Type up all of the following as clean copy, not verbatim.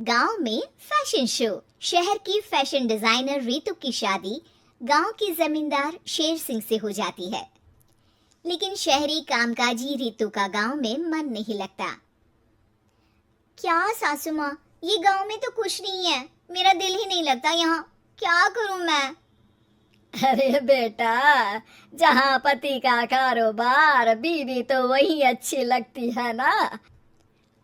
गांव में fashion show. शहर की फैशन डिजाइनर रितु की शादी गांव के जमींदार शेर सिंह से हो जाती है। लेकिन शहरी कामकाजी रितु का गांव में मन नहीं लगता। क्या सासू माँ, ये गांव में तो कुछ नहीं है, मेरा दिल ही नहीं लगता यहाँ, क्या करूं मैं। अरे बेटा, जहाँ पति का कारोबार बीवी तो वही अच्छी लगती है ना।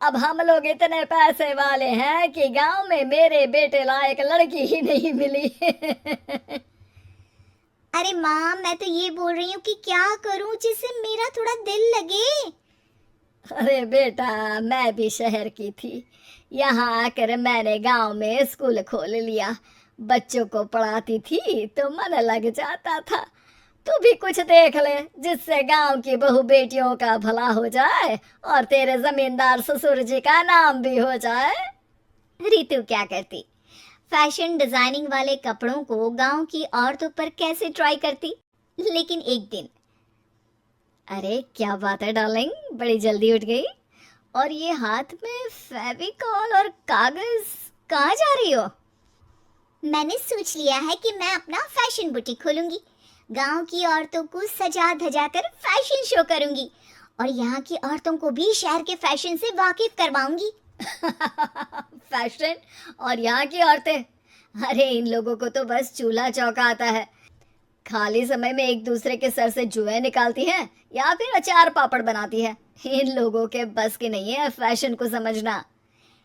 अब हम लोग इतने पैसे वाले हैं कि गांव में मेरे बेटे लायक लड़की ही नहीं मिली। अरे माँ, मैं तो ये बोल रही हूँ कि क्या करूं जिससे मेरा थोड़ा दिल लगे। अरे बेटा, मैं भी शहर की थी। यहाँ आकर मैंने गांव में स्कूल खोल लिया। बच्चों को पढ़ाती थी तो मन लग जाता था। तू भी कुछ देख ले जिससे गांव की बहू बेटियों का भला हो जाए और तेरे जमींदार ससुर जी का नाम भी हो जाए। रितु क्या करती, फैशन डिजाइनिंग वाले कपड़ों को गांव की औरतों पर कैसे ट्राई करती। लेकिन एक दिन, अरे क्या बात है डार्लिंग, बड़ी जल्दी उठ गई। और ये हाथ में फेविकॉल और कागज, कहाँ जा रही हो? मैंने सोच लिया है कि मैं अपना फैशन बुटीक खोलूंगी। गांव की औरतों को सजा धजा कर फैशन शो करूंगी और यहाँ की औरतों को भी शहर के फैशन से वाकिफ करवाऊंगी। फैशन और यहाँ की औरतें, अरे इन लोगों को तो बस चूल्हा चौका आता है। खाली समय में एक दूसरे के सर से जुएं निकालती हैं या फिर अचार पापड़ बनाती है। इन लोगों के बस की नहीं है फैशन को समझना।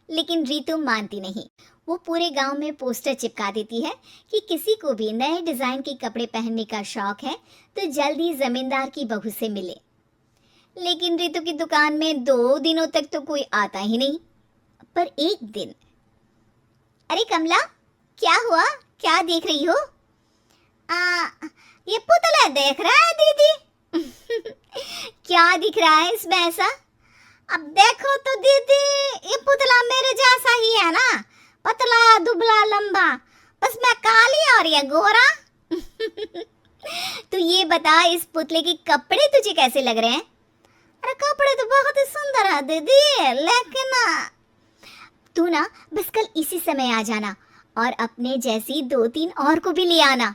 लेकिन रितु मानती नहीं। वो पूरे गांव में पोस्टर चिपका देती है कि किसी को भी नए डिजाइन के कपड़े पहनने का शौक है तो जल्दी जमींदार की बहू से मिले। लेकिन रितु की दुकान में 2 दिनों तक तो कोई आता ही नहीं। पर एक दिन, अरे कमला, क्या हुआ, क्या देख रही हो? ये पुतला देख रहा है दीदी। क्या दिख रहा है इसमें ऐसा? अब देखो तो दीदी, ये पुतला मेरे जैसा ही है ना, पतला दुबला लंबा, बस मैं काली और ये गोरा। तो ये बता, इस पुतले के कपड़े तुझे कैसे लग रहे हैं? अरे कपड़े तो बहुत ही सुंदर है दीदी, लेकिन तू ना बस कल इसी समय आ जाना और अपने जैसी 2-3 और को भी ले आना।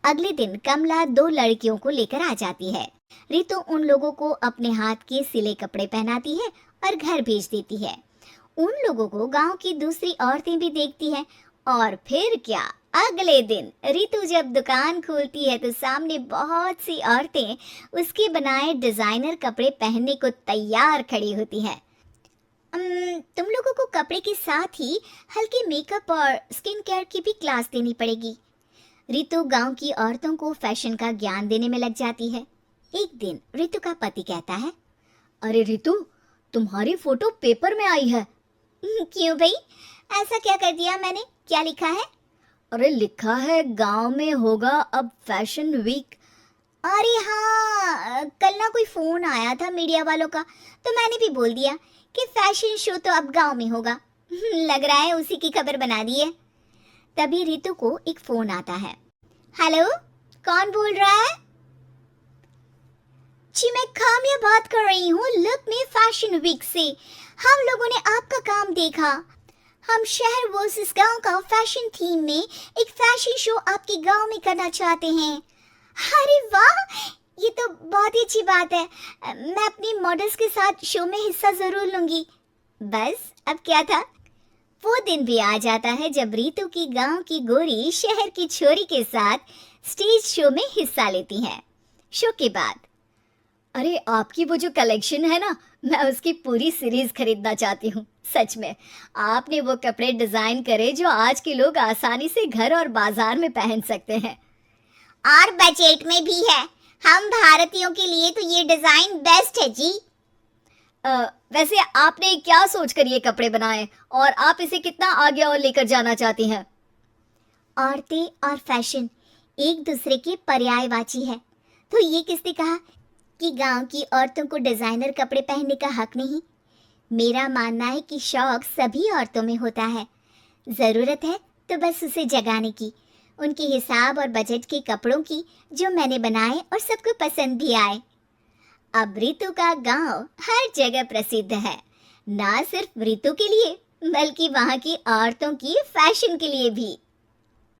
अगले दिन कमला 2 लड़कियों को लेकर आ जाती है। रितु उन लोगों को अपने हाथ के सिले कपड़े पहनाती है और घर भेज देती है। उन लोगों को गांव की दूसरी औरतें भी देखती हैं। और फिर क्या, अगले दिन रितु जब दुकान खोलती है तो सामने बहुत सी औरतें उसके बनाए डिजाइनर कपड़े पहनने को तैयार खड़ी होती हैं। तुम लोगों को कपड़े के साथ ही हल्के मेकअप और स्किन केयर की भी क्लास देनी पड़ेगी। रितु गांव की औरतों को फैशन का ज्ञान देने में लग जाती है। एक दिन रितु का पति कहता है, अरे रितु, तुम्हारी फोटो पेपर में आई है। क्यों भाई, ऐसा क्या कर दिया मैंने, क्या लिखा है? अरे लिखा है गांव में होगा अब फैशन वीक। अरे हाँ, कल ना कोई फोन आया था मीडिया वालों का, तो मैंने भी बोल दिया कि फैशन शो तो अब गांव में होगा। लग रहा है उसी की खबर बना दी है। तभी रितु को एक फोन आता है। हेलो, कौन बोल रहा है? जी मैं काम्या बात कर रही हूँ, लुक में फैशन वीक से। हम लोगों ने आपका काम देखा। हम शहर वर्सेस गांव का फैशन थीम में एक फैशन शो आपके गांव में करना चाहते हैं। अरे वाह, ये तो बहुत ही अच्छी बात है। मैं अपनी मॉडल्स के साथ शो में हिस्सा जरूर लूंगी। बस अब क्या था, वो दिन भी आ जाता है जब रितु की गांव की गोरी शहर की छोरी के साथ स्टेज शो में हिस्सा लेती है। शो के बाद, अरे आपकी वो जो कलेक्शन है ना, मैं उसकी पूरी सीरीज खरीदना चाहती हूँ। सच में आपने वो कपड़े डिजाइन करे जो आज के लोग आसानी से घर और बाजार में पहन सकते हैं। और बजट में भी है। हम भारतीयों के लिए तो ये डिजाइन बेस्ट है जी। वैसे आपने क्या सोचकर ये कपड़े बनाए और आप इसे कितना आगे और लेकर जाना चाहती हैं? औरतें और फैशन एक दूसरे के पर्यायवाची है। तो ये किसने कहा कि गांव की औरतों को डिजाइनर कपड़े पहनने का हक नहीं? मेरा मानना है कि शौक सभी औरतों में होता है। ज़रूरत है तो बस उसे जगाने की, उनके हिसाब और बजट के कपड़ों की, जो मैंने बनाए और सबको पसंद भी आए। अब रितु का गांव हर जगह प्रसिद्ध है, ना सिर्फ रितु के लिए बल्कि वहाँ की औरतों की फैशन के लिए भी।